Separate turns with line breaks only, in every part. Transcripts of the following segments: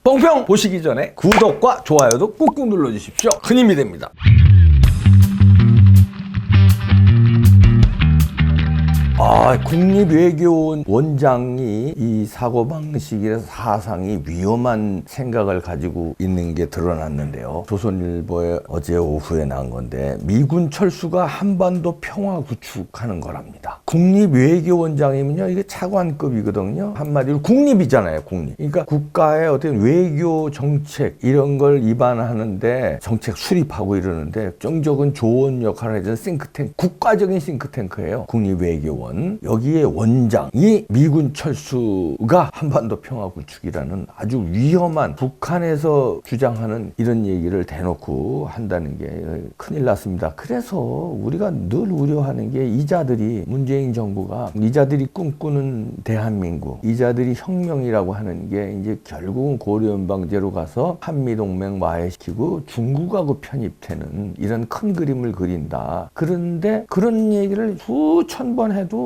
뽕평 보시기 전에 구독과 좋아요도 꾹꾹 눌러주십시오. 큰 힘이 됩니다. 국립외교원 원장이 이 사고방식이나 사상이 위험한 생각을 가지고 있는 게 드러났는데요. 조선일보에 어제 오후에 나온 건데 미군 철수가 한반도 평화 구축하는 거랍니다. 국립외교원장이면요, 이게 차관급이거든요. 한마디로 국립이잖아요, 국립. 그러니까 국가의 어떤 외교 정책 이런 걸 입안하는데 정책 수립하고 이러는데 정적은 좋은 역할을 해주는 싱크탱크, 국가적인 싱크탱크예요. 국립외교원. 여기에 원장이 미군 철수가 한반도 평화 구축이라는 아주 위험한, 북한에서 주장하는 이런 얘기를 대놓고 한다는 게 큰일 났습니다. 그래서 우리가 늘 우려하는 게 이자들이, 문재인 정부가 이자들이 꿈꾸는 대한민국, 이자들이 혁명이라고 하는 게 이제 결국은 고려연방제로 가서 한미동맹 와해시키고 중국하고 편입되는 이런 큰 그림을 그린다. 그런데 그런 얘기를 수천 번 해도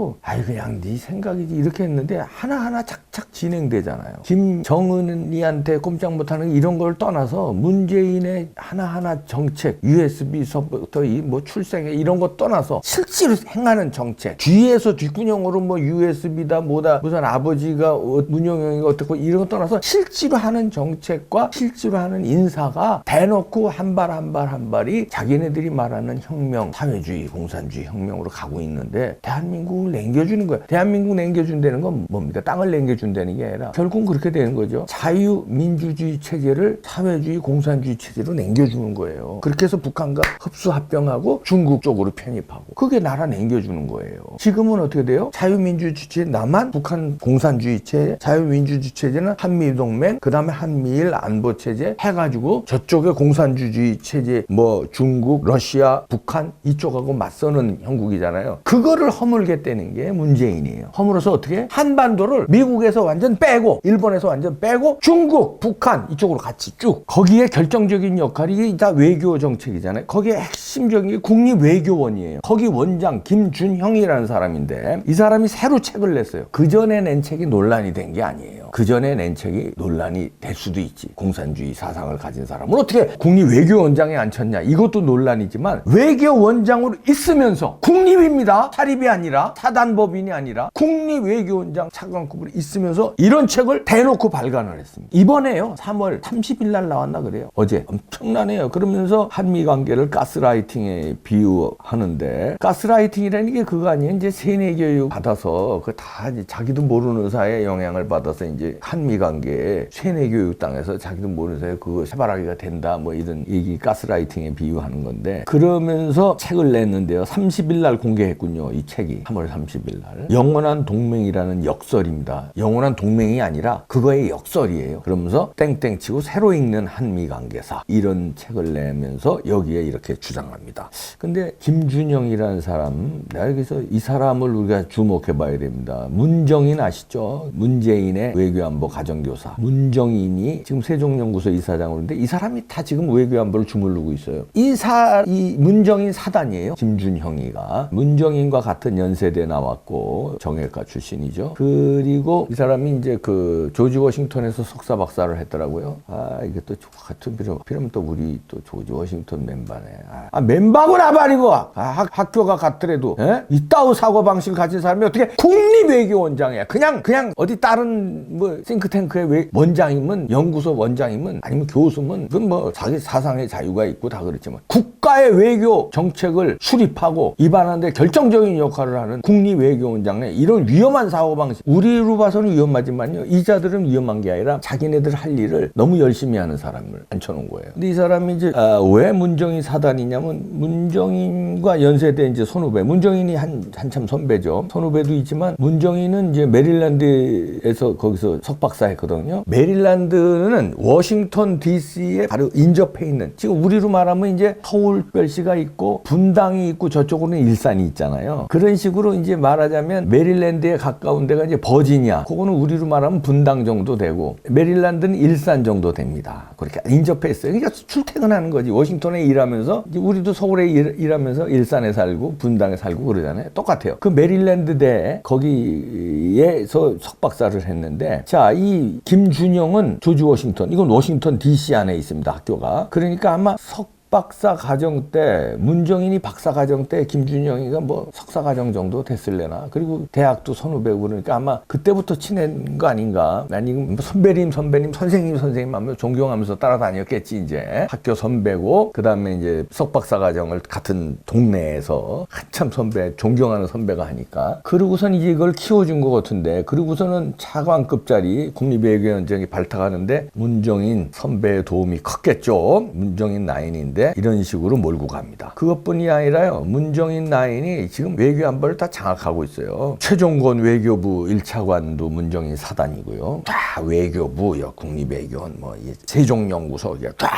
그냥 네 생각이지 이렇게 했는데 하나하나 착착 진행되잖아요. 김정은이한테 꼼짝 못하는 이런 걸 떠나서 문재인의 하나하나 정책, USB서부터 이 뭐 출생에 이런 거 떠나서 실제로 행하는 정책, 뒤에서 뒷구녕으로 뭐 USB다 뭐다 무슨 아버지가 문용영이가 어떻고 이런 거 떠나서 실제로 하는 정책과 실제로 하는 인사가 대놓고 한 발 한 발이 자기네들이 말하는 혁명, 사회주의, 공산주의 혁명으로 가고 있는데 대한민국을 남겨주는 거야. 대한민국 남겨준다는 건 뭡니까? 땅을 남겨준다는 게 아니라 결국은 그렇게 되는 거죠. 자유민주주의 체제를 사회주의, 공산주의 체제로 남겨주는 거예요. 그렇게 해서 북한과 흡수합병하고 중국 쪽으로 편입하고 그게 나라 남겨주는 거예요. 지금은 어떻게 돼요? 자유민주주의 체제 남한, 북한 공산주의 체제, 자유민주주의 체제는 한미동맹, 그 다음에 한미일 안보 체제 해가지고 저쪽에 공산주의 체제, 뭐 중국, 러시아, 북한 이쪽하고 맞서는 형국이잖아요. 그거를 허물겠다는 게 문재인이에요. 허물어서 어떻게? 한반도를 미국에서 완전 빼고, 일본에서 완전 빼고, 중국, 북한 이쪽으로 같이 쭉. 거기에 결정적인 역할이 이게 다 외교 정책이잖아요. 거기에 핵심적인 게 국립외교원이에요. 거기 원장 김준형이라는 사람인데 이 사람이 새로 책을 냈어요. 그 전에 낸 책이 논란이 된 게 아니에요. 그 전에 낸 책이 논란이 될 수도 있지. 공산주의 사상을 가진 사람은 어떻게 국립외교원장에 앉혔냐. 이것도 논란이지만 외교원장으로 있으면서 국립입니다. 사립이 아니라 사단법인이 아니라 국립외교원장 차관급으로 있으면서 이런 책을 대놓고 발간을 했습니다. 이번에요. 3월 30일 날 나왔나 그래요. 어제. 엄청나네요. 그러면서 한미 관계를 가스라이팅에 비유하는데 가스라이팅이라는 게 그거 아니에요. 이제 세뇌 교육 받아서 그 다 자기도 모르는 사이에 영향을 받아서 이제 한미 관계에 세뇌 교육 당해서 자기도 모르는 사이에 그거 해바라기가 된다 뭐 이런 얘기 가스라이팅에 비유하는 건데 그러면서 책을 냈는데요. 30일 날 공개했군요. 이 책이 3월 30일 날 영원한 동맹이라는 역설입니다. 영원한 동맹이 아니라 그거의 역설이에요. 그러면서 땡땡 치고 새로 읽는 한미 관계사 이런 책을 내면서 여기에 이렇게 주장합니다. 근데 김준형이라는 사람, 내가 여기서 이 사람을 우리가 주목해 봐야 됩니다. 문정인 아시죠? 문재인의 외교안보 가정교사. 문정인이 지금 세종연구소 이사장으로 있는데 이 사람이 다 지금 외교안보를 주무르고 있어요. 이 문정인 사단이에요. 김준형이가. 문정인과 같은 연세대 나왔고 정외과 출신이죠. 그리고 이 사람이 이제 그 조지 워싱턴에서 석사 박사를 했더라고요. 이게 또 같은 필요면 또 우리 또 조지 워싱턴 멤버네. 멤버고 나발이고 학교가 같더라도 이따위 사고방식을 가진 사람이 어떻게 국립외교원장이야. 그냥 어디 다른 뭐 싱크탱크의 원장이면, 연구소 원장이면, 아니면 교수면 그건 뭐 자기 사상의 자유가 있고 다 그렇지만 국가의 외교 정책을 수립하고 입안하는데 결정적인 역할을 하는 국립외교원장의 이런 위험한 사고방식, 우리로 봐서는 위험하지만요, 이자들은 위험한 게 아니라 자기네들 할 일을 너무 열심히 하는 사람을 앉혀놓은 거예요. 근데 이 사람이 이제 왜 문정인 사단이냐면 문정인과 연세대 이제 선후배, 문정인이 한참 선배죠. 선후배도 있지만 문정인은 이제 메릴랜드에서 거기서 석박사 했거든요. 메릴랜드는 워싱턴 DC에 바로 인접해 있는, 지금 우리로 말하면 이제 서울 서울별시가 있고 분당이 있고 저쪽으로는 일산이 있잖아요. 그런 식으로 이제 말하자면 메릴랜드에 가까운 데가 이제 버지니아, 그거는 우리로 말하면 분당 정도 되고, 메릴랜드는 일산 정도 됩니다. 그렇게 인접해 있어요. 그러니까 출퇴근하는 거지. 워싱턴에 일하면서, 이제 우리도 서울에 일하면서 일산에 살고 분당에 살고 그러잖아요. 똑같아요. 그 메릴랜드대 거기에서 석박사를 했는데, 자, 이 김준영은 조지 워싱턴, 이건 워싱턴 DC 안에 있습니다, 학교가. 그러니까 아마 박사 과정 때, 문정인이 박사 과정 때 김준영이가 뭐 석사 과정 정도 됐을래나. 그리고 대학도 선후배고 그러니까 아마 그때부터 친한 거 아닌가. 아니면 선배님, 선생님 하면 존경하면서 따라다녔겠지, 이제. 학교 선배고, 그 다음에 이제 석박사 과정을 같은 동네에서 한참 선배, 존경하는 선배가 하니까. 그러고선 이제 이걸 키워준 것 같은데, 그러고서는 차관급짜리 국립외교원장이 발탁하는데 문정인 선배의 도움이 컸겠죠. 문정인 나인인데. 이런 식으로 몰고 갑니다. 그것뿐이 아니라요. 문정인 나인이 지금 외교안보를 다 장악하고 있어요. 최종건 외교부 1차관도 문정인 사단이고요. 다 외교부, 국립외교원, 세종연구소 다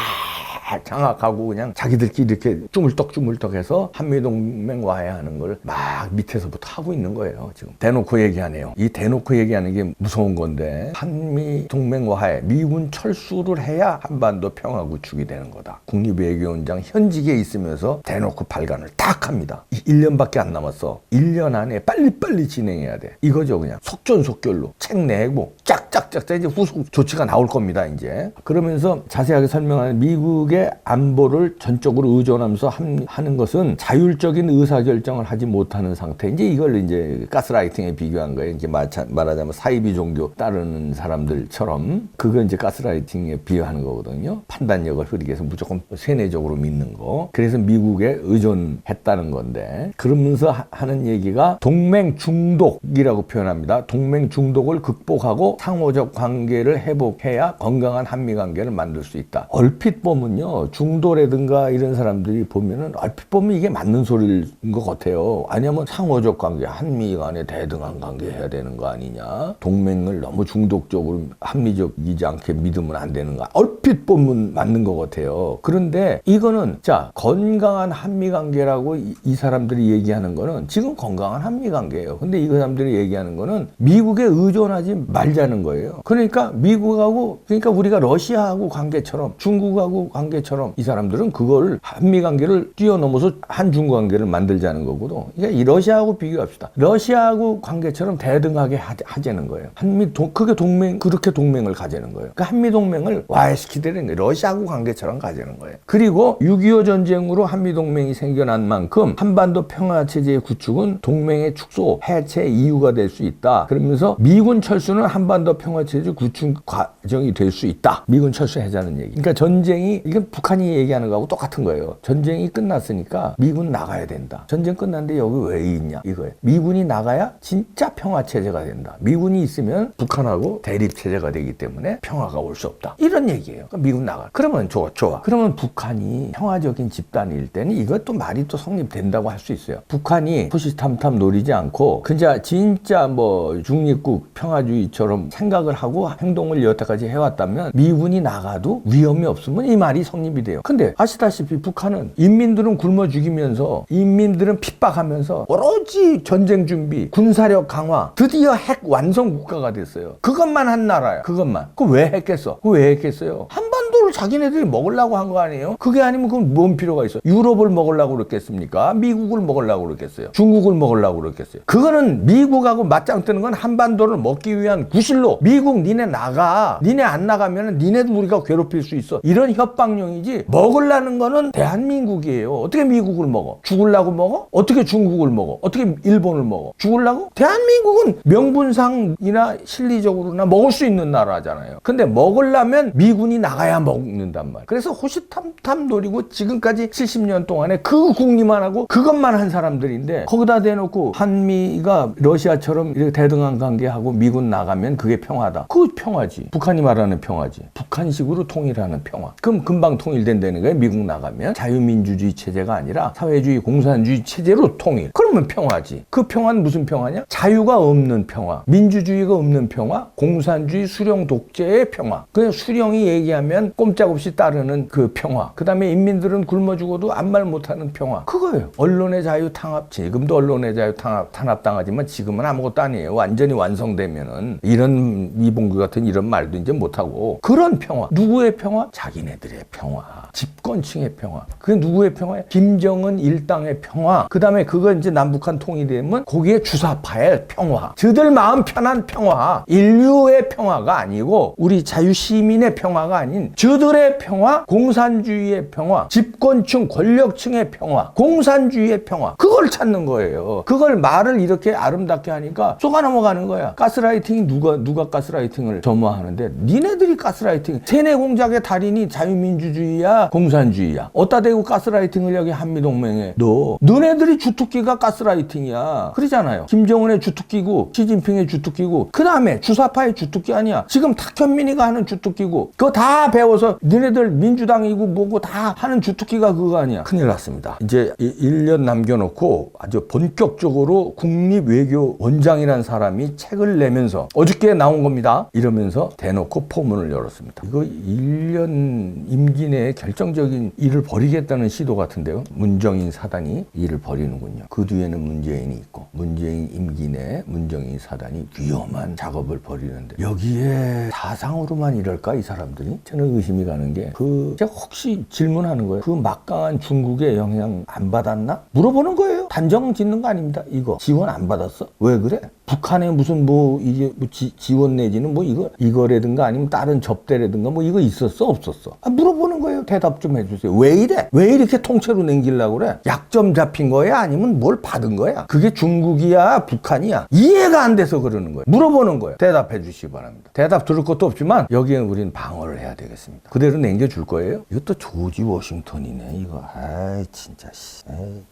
장악하고 그냥 자기들끼리 이렇게 주물떡주물떡해서 한미동맹 와해하는 걸 막 밑에서부터 하고 있는 거예요. 지금 대놓고 얘기하네요. 이 대놓고 얘기하는 게 무서운 건데, 한미동맹 와해, 미군 철수를 해야 한반도 평화 구축이 되는 거다. 국립외교원장 현직에 있으면서 대놓고 발간을 딱 합니다. 1년밖에 안 남았어. 1년 안에 빨리빨리 진행해야 돼. 이거죠. 그냥 속전속결로 책 내고 짝짝짝 이제 후속 조치가 나올 겁니다. 이제 그러면서 자세하게 설명하는 미국의 안보를 전적으로 의존하면서 하는 것은 자율적인 의사결정을 하지 못하는 상태. 이제 이걸 이제 가스라이팅에 비교한 거예요. 이제 말하자면 사이비 종교 따르는 사람들처럼 그건 이제 가스라이팅에 비유하는 거거든요. 판단력을 흐리게 해서 무조건 세뇌적으로 믿는 거. 그래서 미국에 의존했다는 건데, 그러면서 하는 얘기가 동맹 중독이라고 표현합니다. 동맹 중독을 극복하고 상호적 관계를 회복해야 건강한 한미 관계를 만들 수 있다. 얼핏 보면요, 중도라든가 이런 사람들이 보면은 얼핏 보면 이게 맞는 소리인 것 같아요. 아니면 상호적 관계, 한미 간에 대등한 관계 해야 되는 거 아니냐. 동맹을 너무 중독적으로 합리적이지 않게 믿으면 안 되는 거. 얼핏 보면 맞는 것 같아요. 그런데 이거는 자, 건강한 한미 관계라고 이 사람들이 얘기하는 거는 지금 건강한 한미 관계예요. 근데 이 사람들이 얘기하는 거는 미국에 의존하지 말자는 거예요. 그러니까 미국하고, 그러니까 우리가 러시아하고 관계처럼, 중국하고 관계처럼 이 사람들은 그걸 한미 관계를 뛰어넘어서 한중 관계를 만들자는 거거든. 그러니까 이 러시아하고 비교합시다. 러시아하고 관계처럼 대등하게 하자는 거예요. 그게 그렇게 동맹을 가자는 거예요. 그러니까 한미 동맹을 와해시키자는 거예요. 러시아하고 관계처럼 가자는 거예요. 그리고 6.25 전쟁으로 한미 동맹이 생겨난 만큼 한반도 평화 체제의 구축은 동맹의 축소, 해체 이유가 될 수 있다. 그러면서 미군 철수는 한반도 평화 체제 구축 과정이 될 수 있다. 미군 철수하자는 얘기. 그러니까 전쟁이, 이건 북한이 얘기하는 거하고 똑같은 거예요. 전쟁이 끝났으니까 미군 나가야 된다. 전쟁 끝났는데 여기 왜 있냐 이거예요. 미군이 나가야 진짜 평화 체제가 된다. 미군이 있으면 북한하고 대립 체제가 되기 때문에 평화가 올 수 없다. 이런 얘기예요. 그러니까 미군 나가. 그러면 좋아. 그러면 북한이 평화적인 집단일 때는 이것도 말이 또 성립된다고 할 수 있어요. 북한이 호시탐탐 노리지 않고 진짜 중립국 평화주의처럼 생각을 하고 행동을 여태까지 해왔다면 미군이 나가도 위험이 없으면 이 말이 성립이 돼요. 근데 아시다시피 북한은 인민들은 굶어 죽이면서, 인민들은 핍박하면서 오로지 전쟁 준비, 군사력 강화, 드디어 핵 완성 국가가 됐어요. 그것만 한 나라야. 그것만. 그거 왜 했겠어? 한반도를 자기네들이 먹으려고 한 거 아니에요? 그게 아니면 그건 뭔 필요가 있어? 유럽을 먹으려고 그랬겠습니까? 미국을 먹으려고 그랬겠어요? 중국을 먹으려고 그랬겠어요? 그거는 미국하고 맞짱 뜨는 건 한반도를 먹기 위한 구실로, 미국 니네 나가. 니네 안 나가면 니네도 우리가 괴롭힐 수 있어. 이런 협박용이지, 먹으려는 거는 대한민국이에요. 어떻게 미국을 먹어? 죽으려고 먹어? 어떻게 중국을 먹어? 어떻게 일본을 먹어? 죽으려고? 대한민국은 명분상이나 실리적으로나 먹을 수 있는 나라잖아요. 근데 먹으려면 미군이 나가야 먹는단 말이에요. 그래서 호시탐탐 노리고 지금까지 70년 동안에 그 국리만 하고 그것만 한 사람들인데, 거기다 대놓고 한미가 러시아처럼 이렇게 대등한 관계하고 미군 나가면 그게 평화다. 그 평화지. 북한이 말하는 평화지. 북한식으로 통일하는 평화. 그럼 금방 통일된다는 거예요. 미국 나가면 자유민주주의 체제가 아니라 사회주의 공산주의 체제로 통일. 그럼 그러면 평화지. 그 평화는 무슨 평화냐? 자유가 없는 평화, 민주주의가 없는 평화, 공산주의 수령 독재의 평화. 그냥 수령이 얘기하면 꼼짝없이 따르는 그 평화. 그 다음에 인민들은 굶어 죽어도 아무 말 못하는 평화. 그거예요. 언론의 자유 탄압. 지금도 언론의 자유 탄압당하지만 지금은 아무것도 아니에요. 완전히 완성되면은 이런 이봉규 같은 이런 말도 이제 못하고. 그런 평화. 누구의 평화? 자기네들의 평화. 집권층의 평화. 그게 누구의 평화야? 김정은 일당의 평화. 그 다음에 그거 이제 남북한 통일되면 거기에 주사파의 평화. 저들 마음 편한 평화. 인류의 평화가 아니고 우리 자유시민의 평화가 아닌 저들의 평화, 공산주의의 평화, 집권층, 권력층의 평화, 공산주의의 평화. 그걸 찾는 거예요. 그걸 말을 이렇게 아름답게 하니까 쏘가 넘어가는 거야. 가스라이팅이 누가 가스라이팅을 점화하는데 니네들이 가스라이팅. 세뇌 공작의 달인이 자유민주주의야, 공산주의야. 어디다 대고 가스라이팅을 여기 한미동맹에 너네들이 주특기가 가스라이팅이야. 그러잖아요. 김정은의 주특기고 시진핑의 주특기고 그 다음에 주사파의 주특기 아니야. 지금 탁현민이가 하는 주특기고 그거 다 배워서 너네들 민주당이고 뭐고 다 하는 주특기가 그거 아니야. 큰일 났습니다. 이제 1년 남겨놓고 아주 본격적으로 국립외교원장이라는 사람이 책을 내면서 어저께 나온 겁니다. 이러면서 대놓고 포문을 열었습니다. 이거 1년 임기 내에 결정적인 일을 벌이겠다는 시도 같은데요. 문정인 사단이 일을 벌이는군요. 그 뒤에는 문재인이 있고 문재인 임기 내에 문정인 사단이 위험한 작업을 벌이는데 여기에 사상으로만 이럴까 이 사람들이? 저는 의심이 가는 게 제가 혹시 질문하는 거예요. 그 막강한 중국의 영향 안 받았나? 물어보는 거예요. 단정 짓는 거 아닙니다. 이거 지원 안 받았어? 왜 그래? 북한에 무슨 이게 지원 내지는 이거라든가 아니면 다른 접대라든가 이거 있었어? 없었어? 물어보는 거예요. 대답 좀 해주세요. 왜 이래? 왜 이렇게 통째로 남기려고 그래? 약점 잡힌 거야? 아니면 뭘 받은 거야? 그게 중국이야? 북한이야? 이해가 안 돼서 그러는 거예요. 물어보는 거예요. 대답해 주시기 바랍니다. 대답 들을 것도 없지만 여기에 우린 방어를 해야 되겠습니다. 그대로 남겨줄 거예요? 이것도 조지 워싱턴이네 이거. 아이 진짜 씨. 에이.